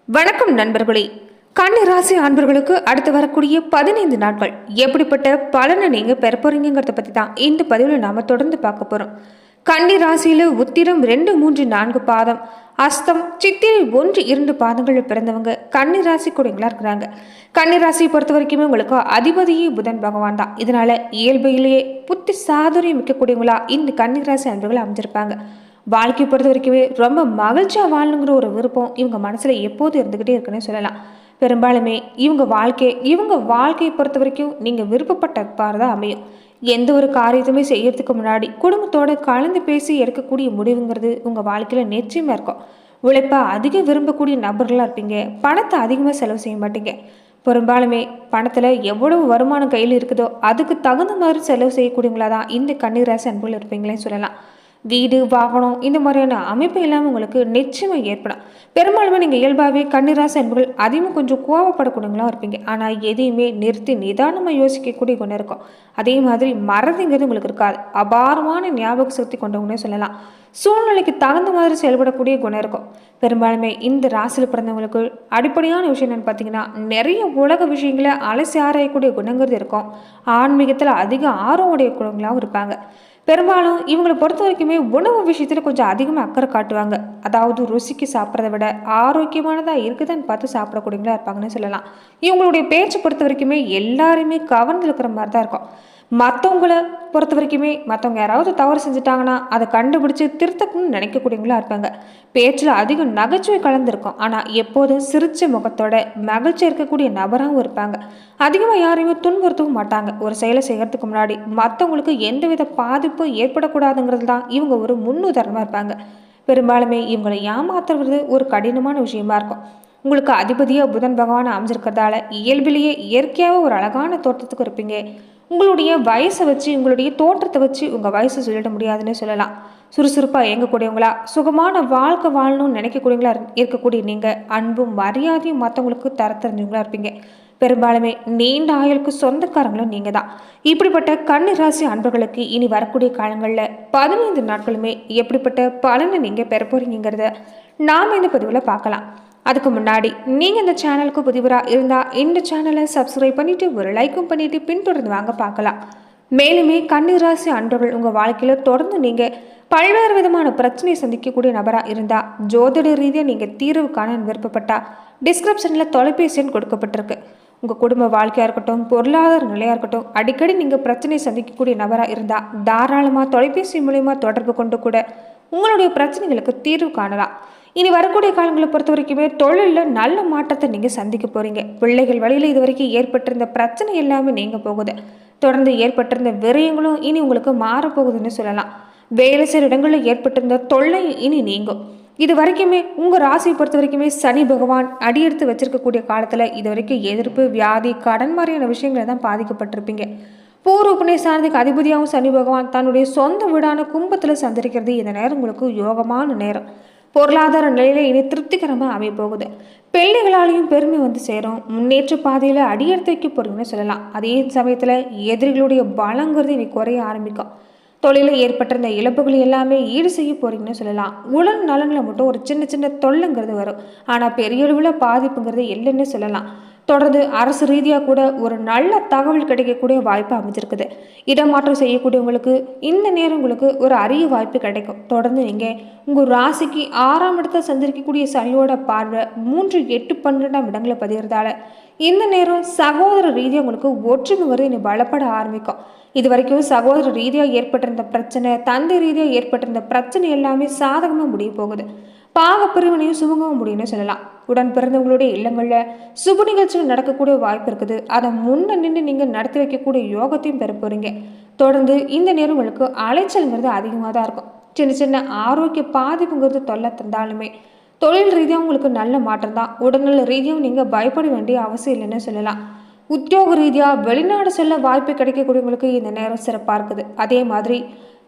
வணக்கம் நண்பர்களே. கன்னி ராசி அன்பர்களுக்கு அடுத்து வரக்கூடிய 15 நாட்கள் எப்படிப்பட்ட பலனை நீங்க பெற போறீங்கிறத பத்தி தான் இந்த பதிவில் நாம தொடர்ந்து பார்க்க போறோம். கன்னி ராசியில உத்திரம் 2, 3, 4 பாதம், அஸ்தம், சித்திரை 1, 2 பாதங்களில் பிறந்தவங்க கன்னி ராசி கூடங்களா இருக்கிறாங்க. கன்னி ராசியை பொறுத்த வரைக்குமே உங்களுக்கு அதிபதியே புதன் பகவான் தான். இதனால இயல்பையிலேயே புத்தி சாதுரியம் மிக்கக்கூடியவங்களா இந்த கன்னி ராசி அன்பர்கள் அமைஞ்சிருப்பாங்க. வாழ்க்கையை பொறுத்த வரைக்குமே ரொம்ப மகிழ்ச்சியாக வாழணுங்கிற ஒரு விருப்பம் இவங்க மனசில் எப்போது இருந்துக்கிட்டே இருக்குன்னு சொல்லலாம். பெரும்பாலுமே இவங்க வாழ்க்கையை பொறுத்த வரைக்கும் நீங்கள் விருப்பப்பட்ட பார் தான் அமையும். எந்த ஒரு காரியத்தையுமே செய்யறதுக்கு முன்னாடி குடும்பத்தோடு கலந்து பேசி எடுக்கக்கூடிய முடிவுங்கிறது உங்கள் வாழ்க்கையில் நிச்சயமாக இருக்கும். உழைப்பாக அதிகம் விரும்பக்கூடிய நபர்களாக இருப்பீங்க. பணத்தை அதிகமாக செலவு செய்ய மாட்டீங்க. பெரும்பாலுமே பணத்தில் எவ்வளவு வருமானம் கையில் இருக்குதோ அதுக்கு தகுந்த மாதிரி செலவு செய்யக்கூடியவங்களா தான் இந்த கன்னிராசி அன்புகள் இருப்பீங்களேன்னு சொல்லலாம். வீடு, வாகனம் இந்த மாதிரியான அமைப்பு இல்லாமல் உங்களுக்கு நிச்சயமாக ஏற்படும். பெரும்பாலுமே நீங்கள் இயல்பாகவே கன்னிராசி அன்புகள் அதிகமாக கொஞ்சம் கோவப்படக்கூடியவங்களாம் இருப்பீங்க. ஆனால் எதையுமே நிறுத்தி நிதானமாக யோசிக்கக்கூடிய குணம் இருக்கும். அதே மாதிரி மறதிங்கிறது உங்களுக்கு இருக்காது. அபாரமான ஞாபக சக்தி கொண்டவங்கன்னே சொல்லலாம். சூழ்நிலைக்கு தகுந்த மாதிரி செயல்படக்கூடிய குணம் இருக்கும். பெரும்பாலுமே இந்த ராசியில் பிறந்தவங்களுக்கு அடிப்படையான விஷயம் என்னென்னு பார்த்தீங்கன்னா, நிறைய உலக விஷயங்களை அலசி ஆராயக்கூடிய குணங்கிறது இருக்கும். ஆன்மீகத்தில் அதிக ஆர்வம் உடைய குணங்களாகவும் இருப்பாங்க. பெரும்பாலும் இவங்களை பொறுத்த வரைக்குமே உணவு விஷயத்தில் கொஞ்சம் அதிகமாக அக்கறை காட்டுவாங்க. அதாவது ருசிக்கு சாப்பிட்றத விட ஆரோக்கியமானதாக இருக்குதான்னு பார்த்து சாப்பிடக்கூடியவங்களா இருப்பாங்கன்னு சொல்லலாம். இவங்களுடைய பேச்சு பொறுத்த வரைக்குமே எல்லாருமே கவர்ந்து இருக்கிற மாதிரி தான் இருக்கும். மற்றவங்கள பொறுத்த வரைக்குமே மற்றவங்க யாராவது தவறு செஞ்சுட்டாங்கன்னா அதை கண்டுபிடிச்சி திருத்தக்கணும்னு நினைக்கக்கூடியவங்களா இருப்பாங்க. பேச்சில் அதிக நகைச்சுவை கலந்துருக்கும். ஆனால் எப்போதும் சிரிச்ச முகத்தோட மகிழ்ச்சி இருக்கக்கூடிய நபராகவும் இருப்பாங்க. அதிகமாக யாரையுமே துன்புறுத்தவும் மாட்டாங்க. ஒரு செயலை செய்கிறதுக்கு முன்னாடி மற்றவங்களுக்கு எந்தவித பாதிப்பு ஏற்படக்கூடாதுங்கிறது தான் இவங்க ஒரு முன்னுதாரணமாக இருப்பாங்க. பெரும்பாலுமே இவங்களை ஏமாத்துறது ஒரு கடினமான விஷயமா இருக்கும். உங்களுக்கு அதிபதியாக புதன் பகவான் அமைஞ்சிருக்கிறதால இயல்பிலேயே இயற்கையாக ஒரு அழகான தோற்றத்துக்கு இருப்பீங்க. உங்களுடைய வயசை வச்சு உங்களுடைய தோற்றத்தை வச்சு உங்கள் வயசை சொல்லிட முடியாதுன்னு சொல்லலாம். சுறுசுறுப்பாக இயங்கக்கூடியவங்களா சுகமான வாழ்க்கை வாழணும்னு நினைக்கக்கூடியவங்களா இருக்கக்கூடிய நீங்கள் அன்பும் மரியாதையும் மற்றவங்களுக்கு தர தெரிஞ்சவங்களா இருப்பீங்க. பெரும்பாலுமே நீண்ட ஆயுளுக்கு சொந்தக்காரங்களும் நீங்கள் தான். இப்படிப்பட்ட கன்னி ராசி அன்பர்களுக்கு இனி வரக்கூடிய காலங்களில் 15 நாட்களுமே எப்படிப்பட்ட பலனை நீங்கள் பெற போறீங்கிறத நாம் இந்த பதிவில் பார்க்கலாம். அதுக்கு முன்னாடி நீங்கள் இந்த சேனலுக்கு புதிவராக இருந்தால் இந்த சேனலை சப்ஸ்கிரைப் பண்ணிவிட்டு ஒரு லைக்கும் பண்ணிவிட்டு பின்தொடர்ந்து வாங்க பார்க்கலாம். மேலுமே கன்னிராசி அன்பர்கள் உங்கள் வாழ்க்கையில் தொடர்ந்து நீங்கள் பல்வேறு விதமான பிரச்சனையை சந்திக்கக்கூடிய நபராக இருந்தால் ஜோதிட ரீதியாக நீங்கள் தீர்வு காண விருப்பப்பட்டால் டிஸ்கிரிப்ஷனில் தொலைபேசி எண் கொடுக்கப்பட்டிருக்கு. உங்கள் குடும்ப வாழ்க்கையாக இருக்கட்டும், பொருளாதார நிலையாக இருக்கட்டும், அடிக்கடி நீங்கள் பிரச்சனையை சந்திக்கக்கூடிய நபராக இருந்தால் தாராளமாக தொலைபேசி மூலயமா தொடர்பு கொண்டு கூட உங்களுடைய பிரச்சனைகளுக்கு தீர்வு காணலாம். இனி வரக்கூடிய காலங்களை பொறுத்த வரைக்குமே தொழிலில் நல்ல மாற்றத்தை நீங்கள் சந்திக்க போகிறீங்க. பிள்ளைகள் வழியில் இது வரைக்கும் ஏற்பட்டிருந்த பிரச்சனை எல்லாமே நீங்கள் போகுது. தொடர்ந்து ஏற்பட்டிருந்த விரயங்களும் இனி உங்களுக்கு மாறப்போகுதுன்னு சொல்லலாம். வேலை செய்கிற இடங்களில் ஏற்பட்டிருந்த தொல்லை இனி நீங்கும். இது வரைக்குமே உங்கள் ராசியை பொறுத்த வரைக்குமே சனி பகவான் அடியெடுத்து வச்சிருக்கக்கூடிய காலத்தில் இது வரைக்கும் எதிர்ப்பு, வியாதி, கடன் மாதிரியான விஷயங்களை தான் பாதிக்கப்பட்டிருப்பீங்க. பூர்வ புண்ணிய சாரதிக்கு அதிபதியாகவும் சனி பகவான் தன்னுடைய சொந்த வீடான கும்பத்தில் சந்திரிக்கிறது இந்த நேரம் உங்களுக்கு யோகமான நேரம். பொருளாதார நிலையில இனி திருப்திகரமாக அமைய போகுது. பிள்ளைகளாலையும் பெருமை வந்து சேரும். முன்னேற்ற பாதையில் அடியெடுத்து வைக்க போறீங்கன்னு சொல்லலாம். அதே சமயத்தில் எதிரிகளுடைய பலங்கிறது இனி குறைய ஆரம்பிக்கும். தொழிலில் ஏற்பட்டிருந்த இழப்புகள் எல்லாமே ஈடு செய்ய போறீங்கன்னு சொல்லலாம். உடல் நலனில் மட்டும் ஒரு சின்ன சின்ன தொல்லைங்கிறது வரும். ஆனால் பெரிய அளவில் பாதிப்புங்கிறது இல்லைன்னு சொல்லலாம். தொடர்ந்து அரசு ரீதியாக கூட ஒரு நல்ல தகவல் கிடைக்கக்கூடிய வாய்ப்பு அமைஞ்சிருக்குது. இடமாற்றம் செய்யக்கூடியவங்களுக்கு இந்த நேரம் உங்களுக்கு ஒரு அரிய வாய்ப்பு கிடைக்கும். தொடர்ந்து நீங்கள் உங்கள் ராசிக்கு 6ஆம் இடத்தை சந்திரிக்கக்கூடிய சனியோட பார்வை 3, 8, 12ஆம் இடங்களை பதிகிறதால இந்த நேரம் சகோதர ரீதியாக உங்களுக்கு ஒற்றுமை வரை இனி பலப்பட ஆரம்பிக்கும். இது வரைக்கும் சகோதர ரீதியாக ஏற்பட்டிருந்த பிரச்சனை, தந்தை ரீதியாக ஏற்பட்டிருந்த பிரச்சனை எல்லாமே சாதகமாக முடிய போகுது. பாகப்பிரிவினையும் சுமூகமாக முடியும்னு சொல்லலாம். உடன் பிறந்தவங்களுடைய இல்லங்களில் சுப நிகழ்ச்சிகள் நடக்கக்கூடிய வாய்ப்பு இருக்குது. அதை முன்ன நின்று நீங்கள் நடத்தி வைக்கக்கூடிய யோகத்தையும் பெற போறீங்க. தொடர்ந்து இந்த நேரம் உங்களுக்கு அலைச்சல்ங்கிறது அதிகமாக தான் இருக்கும். சின்ன சின்ன ஆரோக்கிய பாதிப்புங்கிறது தொல்லை தந்தாலுமே தொழில் ரீதியாக உங்களுக்கு நல்ல மாற்றம் தான். உடல்நல ரீதியாகவும் நீங்கள் பயப்பட வேண்டிய அவசியம் இல்லைன்னு சொல்லலாம். உத்தியோக ரீதியாக வெளிநாடு செல்ல வாய்ப்பு கிடைக்கக்கூடியவங்களுக்கு இந்த நேரம் சிறப்பாக இருக்குது. அதே மாதிரி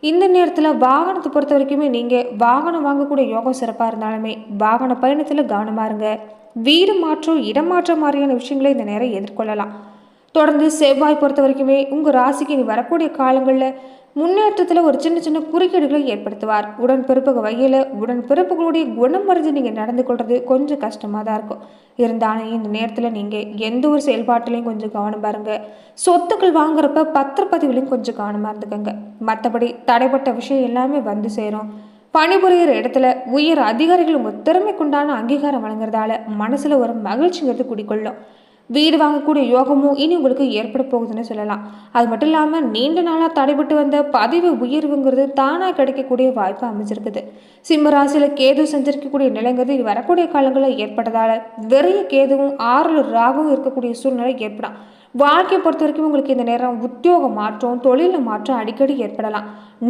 இந்த நேரத்தில் வாகனத்தை பொறுத்த வரைக்குமே நீங்கள் வாகனம் வாங்கக்கூடிய யோகம் சிறப்பாக இருந்தாலுமே வாகன பயணத்தில் கவனமாக இருங்க. வீடு மாற்றம், இடமாற்றம் மாதிரியான விஷயங்களை இந்த நேரம் எதிர்கொள்ளலாம். தொடர்ந்து செவ்வாய் பொறுத்த வரைக்குமே உங்கள் ராசிக்கு இனி வரக்கூடிய காலங்களில் முன்னேற்றத்தில் ஒரு சின்ன சின்ன குறுக்கீடுகளை ஏற்படுத்துவார். உடன்பிறப்புகளுடைய குணம் மறைஞ்சு நீங்கள் நடந்து கொள்வது கொஞ்சம் கஷ்டமாக தான் இருக்கும். இருந்தாலும் இந்த நேரத்தில் நீங்கள் எந்த ஒரு செயல்பாட்டிலையும் கொஞ்சம் கவனம் பாருங்க. சொத்துக்கள் வாங்குறப்ப பத்திரப்பதிவுலையும் கொஞ்சம் கவனமாக இருந்துக்கங்க. மற்றபடி தடைப்பட்ட விஷயம் எல்லாமே வந்து சேரும். பணிபுரிகிற இடத்துல உயர் அதிகாரிகள் உங்கள் திறமைக்குண்டான அங்கீகாரம் வழங்குறதால மனசில் ஒரு மகிழ்ச்சிங்கிறது குடிக்கொள்ளும். வீடு வாங்கக்கூடிய யோகமும் இனி உங்களுக்கு ஏற்பட போகுதுன்னு சொல்லலாம். அது மட்டும் இல்லாமல் நீண்ட நாளாக தடைபட்டு வந்த பதவி உயர்வுங்கிறது தானாக கிடைக்கக்கூடிய வாய்ப்பு அமைஞ்சிருக்குது. சிம்ம ராசியில் கேது செஞ்சிருக்கக்கூடிய நிலைங்கிறது இது வரக்கூடிய காலங்களில் ஏற்பட்டதால வெறிய கேதுவும் 6 ராகவும் இருக்கக்கூடிய சூழ்நிலை ஏற்படும். வாழ்க்கையை பொறுத்த வரைக்கும் உங்களுக்கு இந்த நேரம் உத்தியோக மாற்றம், தொழிலில் மாற்றம் அடிக்கடி ஏற்படலாம்.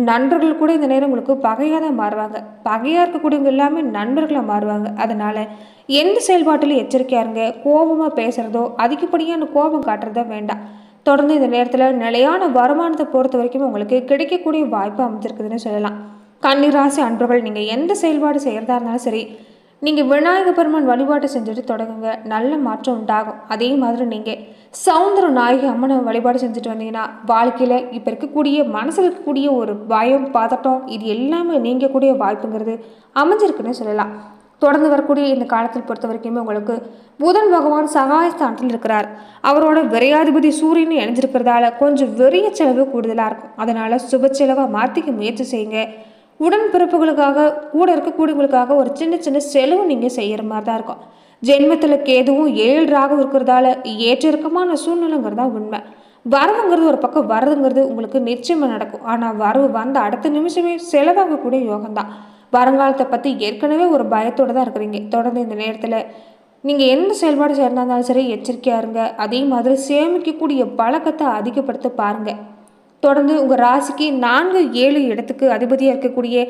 நண்பர்கள் கூட இந்த நேரம் உங்களுக்கு பகையாக தான் மாறுவாங்க. பகையாக இருக்கக்கூடியவங்க எல்லாமே நண்பர்களாக மாறுவாங்க. அதனால எந்த செயல்பாட்டிலும் எச்சரிக்கையா இருங்க. கோபமாக பேசுறதோ அதிகப்படியான கோபம் காட்டுறதோ வேண்டாம். தொடர்ந்து இந்த நேரத்தில் நிலையான வருமானத்தை பொறுத்த வரைக்கும் உங்களுக்கு கிடைக்கக்கூடிய வாய்ப்பு அமைஞ்சிருக்குதுன்னு சொல்லலாம். கன்னி ராசி அன்பர்கள் நீங்கள் எந்த செயல்பாடு செய்கிறதா இருந்தாலும் சரி, நீங்கள் விநாயக பெருமான் வழிபாட்டை செஞ்சுட்டு தொடங்குங்க. நல்ல மாற்றம் உண்டாகும். அதே மாதிரி நீங்கள் சௌந்தர நாயகி அம்மனை வழிபாடு செஞ்சுட்டு வந்தீங்கன்னா வாழ்க்கையில் இப்போ இருக்கக்கூடிய மனசில் இருக்கக்கூடிய ஒரு பயம், பதட்டம் இது எல்லாமே நீங்கக்கூடிய வாய்ப்புங்கிறது அமைஞ்சிருக்குன்னு சொல்லலாம். தொடர்ந்து வரக்கூடிய இந்த காலத்தில் பொறுத்த வரைக்குமே உங்களுக்கு புதன் பகவான் சகாயஸ்தானத்தில் இருக்கிறார். அவரோட விரையாதிபதி சூரியன் இணைஞ்சிருக்கிறதால கொஞ்சம் வெறிய செலவு கூடுதலாக இருக்கும். அதனால சுப செலவாக மாற்றிக்க முயற்சி செய்யுங்க. உடன்பிறப்புகளுக்காக கூட இருக்கக்கூடியவங்களுக்காக ஒரு சின்ன சின்ன செலவு நீங்கள் செய்கிற மாதிரி தான் இருக்கும். ஜென்மத்தில் கேதுவும் 7 ராகவும் இருக்கிறதால ஏற்ற இறக்கமான சூழ்நிலைங்கிறதா உண்மை. வரவுங்கிறது ஒரு பக்கம் வரதுங்கிறது உங்களுக்கு நிச்சயமாக நடக்கும். ஆனால் வரவு வந்த அடுத்த நிமிஷமே செலவாகக்கூடிய யோகம்தான். வருங்காலத்தை பற்றி ஏற்கனவே ஒரு பயத்தோடு தான் இருக்கிறீங்க. தொடர்ந்து இந்த நேரத்தில் நீங்கள் எந்த செயல்பாடு சேர்ந்தாலும் சரி எச்சரிக்கையாக இருங்க. அதே மாதிரி சேமிக்கக்கூடிய பழக்கத்தை அதிகப்படுத்த பாருங்கள். தொடர்ந்து உங்கள் ராசிக்கு 4, 7 இடத்துக்கு அதிபதியாக இருக்கக்கூடிய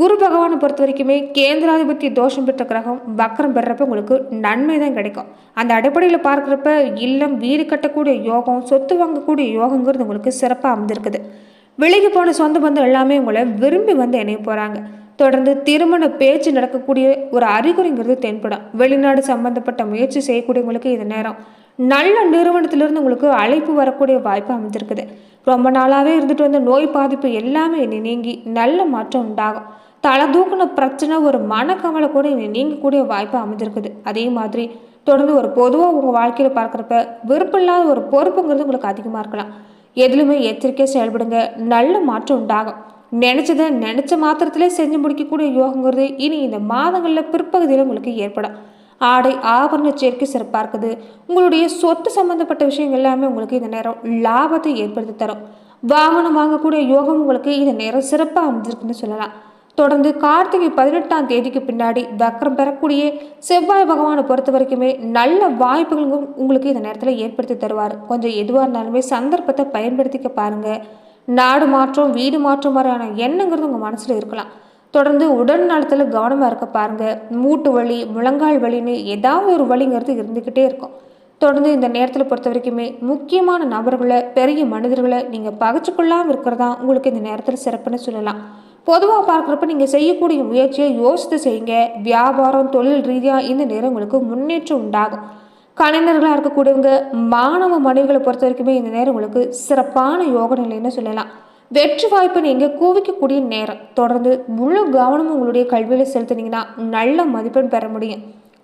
குரு பகவானை பொறுத்த வரைக்குமே கேந்திராதிபத்திய தோஷம் பெற்ற கிரகம் வக்கரம் பெறப்ப உங்களுக்கு நன்மை தான் கிடைக்கும். அந்த அடிப்படையில் பார்க்குறப்ப இல்லம் வீடு கட்டக்கூடிய யோகம், சொத்து வாங்கக்கூடிய யோகங்கிறது உங்களுக்கு சிறப்பாக அமைந்திருக்குது. விலகி போன சொந்த பந்தம் எல்லாமே உங்களை விரும்பி வந்து இணைய போகிறாங்க. தொடர்ந்து திருமண பேச்சு நடக்கக்கூடிய ஒரு அறிகுறிங்கிறது தென்படும். வெளிநாடு சம்பந்தப்பட்ட முயற்சி செய்யக்கூடியவங்களுக்கு இந்த நேரம் நல்ல நிறுவனத்திலிருந்து உங்களுக்கு அழைப்பு வரக்கூடிய வாய்ப்பு அமைஞ்சிருக்குது. ரொம்ப நாளாகவே இருந்துட்டு வந்த நோய் பாதிப்பு எல்லாமே இனி நீங்கி நல்ல மாற்றம் உண்டாகும். தலை தூக்கின பிரச்சனை, ஒரு மனக்கவலை கூட இனி நீங்கக்கூடிய வாய்ப்பு அமைஞ்சிருக்குது. அதே மாதிரி தொடர்ந்து ஒரு பொதுவாக உங்கள் வாழ்க்கையில் பார்க்குறப்ப விருப்பமில்லாத ஒரு பொறுப்புங்கிறது உங்களுக்கு அதிகமாக இருக்கலாம். எதுலையுமே எச்சரிக்கையாக செயல்படுங்க. நல்ல மாற்றம் உண்டாகும். நினச்சதை நினச்ச மாத்திரத்திலே செஞ்சு முடிக்கக்கூடிய யோகங்கிறது இனி இந்த மாதங்களில் பிற்பகுதியில் உங்களுக்கு ஏற்படும். ஆடை ஆபரண சேர்க்கை சிறப்பாக இருக்குது. உங்களுடைய சொத்து சம்பந்தப்பட்ட விஷயங்கள் எல்லாமே உங்களுக்கு இந்த நேரம் லாபத்தை ஏற்படுத்தி தரும். வாகனம் வாங்கக்கூடிய யோகம் உங்களுக்கு இந்த நேரம் சிறப்பாக அமைஞ்சிருக்குன்னு சொல்லலாம். தொடர்ந்து கார்த்திகை 18ஆம் தேதிக்கு பின்னாடி வக்கரம் பெறக்கூடிய செவ்வாய் பகவானை பொறுத்த வரைக்குமே நல்ல வாய்ப்புகளும் உங்களுக்கு இந்த நேரத்தில் ஏற்படுத்தி தருவார். கொஞ்சம் எதுவாக இருந்தாலுமே சந்தர்ப்பத்தை பயன்படுத்திக்க பாருங்க. நாடு மாற்றம், வீடு மாற்றம் மாதிரியான எண்ணங்கிறது உங்கள் மனசில் இருக்கலாம். தொடர்ந்து உடல் நலத்தில் கவனமாக இருக்க பாருங்கள். மூட்டு வலி, முழங்கால் வலின்னு ஏதாவது ஒரு வலிங்கிறது இருந்துக்கிட்டே இருக்கும். தொடர்ந்து இந்த நேரத்தில் பொறுத்த வரைக்குமே முக்கியமான நபர்களை, பெரிய மனிதர்களை நீங்கள் பகைச்சிக்கொள்ளாமல் இருக்கிறதா உங்களுக்கு இந்த நேரத்தில் சிறப்புன்னு சொல்லலாம். பொதுவாக பார்க்குறப்ப நீங்கள் செய்யக்கூடிய முயற்சியை யோசித்து செய்யுங்க. வியாபாரம், தொழில் ரீதியாக இந்த நேரம் உங்களுக்கு முன்னேற்றம் உண்டாகும். கலைஞர்களாக இருக்கக்கூடியவங்க, மாணவ மனைவிகளை பொறுத்த வரைக்குமே இந்த நேரம் உங்களுக்கு சிறப்பான யோக நிலைன்னு சொல்லலாம். வெற்றி வாய்ப்பை நீங்கள் குவிக்கக்கூடிய நேரம். தொடர்ந்து முழு கவனமும் உங்களுடைய கல்வியில் செலுத்தினீங்கன்னா நல்ல மதிப்பெண் பெற முடியும்.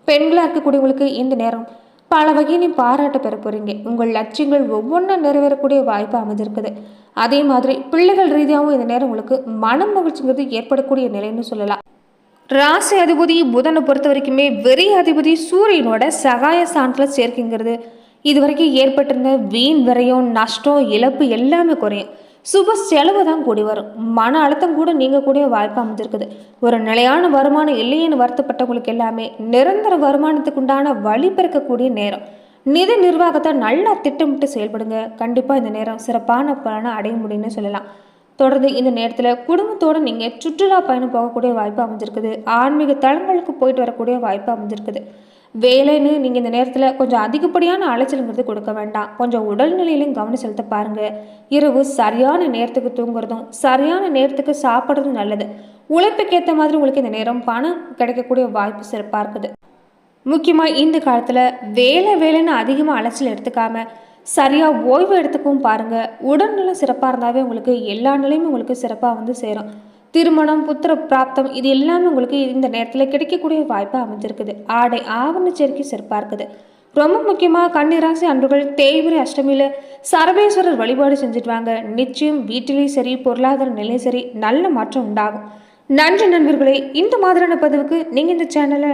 பெண்களாக இருக்கக்கூடியவங்களுக்கு இந்த நேரம் பல வகையிலையும் பாராட்ட பெற போகிறீங்க. உங்கள் லட்சியங்கள் ஒவ்வொன்றா நிறைவேறக்கூடிய வாய்ப்பு அமைஞ்சிருக்குது. அதே மாதிரி பிள்ளைகள் ரீதியாகவும் இந்த நேரம் உங்களுக்கு மனம் மகிழ்ச்சிங்கிறது ஏற்படக்கூடிய நிலைன்னு சொல்லலாம். ராசி அதிபதி புதனை பொறுத்த வரைக்குமே வெறி அதிபதி சூரியனோட சகாய ஸ்தானத்தில் சேர்க்கைங்கிறது இது வரைக்கும் ஏற்பட்டிருந்த வீண் விரயம், நஷ்டம், இழப்பு எல்லாமே குறையும். சுப செலவு தான் கூடி வரும். மன அழுத்தம் கூட நீங்கக்கூடிய வாய்ப்பு அமைஞ்சிருக்குது. ஒரு நிலையான வருமானம் இல்லையேன்னு வருத்தப்பட்டவங்களுக்கு எல்லாமே நிரந்தர வருமானத்துக்கு உண்டான வழி பிறக்கக்கூடிய நேரம். நிதி நிர்வாகத்தை நல்லா திட்டமிட்டு செயல்படுங்க. கண்டிப்பாக இந்த நேரம் சிறப்பான பலனை அடைய முடியும்னு சொல்லலாம். தொடர்ந்து இந்த நேரத்தில் குடும்பத்தோடு நீங்கள் சுற்றுலா பயணம் போகக்கூடிய வாய்ப்பு அமைஞ்சிருக்குது. ஆன்மீக தலங்களுக்கு போயிட்டு வரக்கூடிய வாய்ப்பு அமைஞ்சிருக்குது. வேலைன்னு நீங்கள் இந்த நேரத்தில் கொஞ்சம் அதிகப்படியான அலைச்சலுங்கிறது கொடுக்க வேண்டாம். கொஞ்சம் உடல்நிலையிலும் கவனம் செலுத்த பாருங்கள். இரவு சரியான நேரத்துக்கு தூங்குறதும் சரியான நேரத்துக்கு சாப்பிட்றதும் நல்லது. உழைப்புக்கேற்ற மாதிரி உங்களுக்கு இந்த நேரம் பணம் கிடைக்கக்கூடிய வாய்ப்பு சிறப்பாக இருக்குது. முக்கியமாக இந்த காலத்தில் வேலைன்னு அதிகமாக அலைச்சல் எடுத்துக்காம சரியாக ஓய்வு எடுத்துக்கவும் பாருங்கள். உடல்நலம் சிறப்பாக இருந்தாவே உங்களுக்கு எல்லா நிலையும் உங்களுக்கு சிறப்பாக வந்து சேரும். திருமணம், புத்திர பிராப்தம் இது எல்லாமே உங்களுக்கு இந்த நேரத்தில் கிடைக்கக்கூடிய வாய்ப்பாக அமைஞ்சிருக்குது. ஆடை ஆவண சேர்க்கை சிறப்பாக இருக்குது. ரொம்ப முக்கியமாக கன்னிராசி அன்பர்கள் தேய்பிரை அஷ்டமியில் சரபேஸ்வரர் வழிபாடு செஞ்சுட்டு வாங்க. நிச்சயம் வீட்டிலேயும் சரி, பொருளாதார நிலையும் சரி, நல்ல மாற்றம் உண்டாகும். நன்றி நண்பர்களே. இந்த மாதிரியான பதிவுக்கு நீங்கள் இந்த சேனலை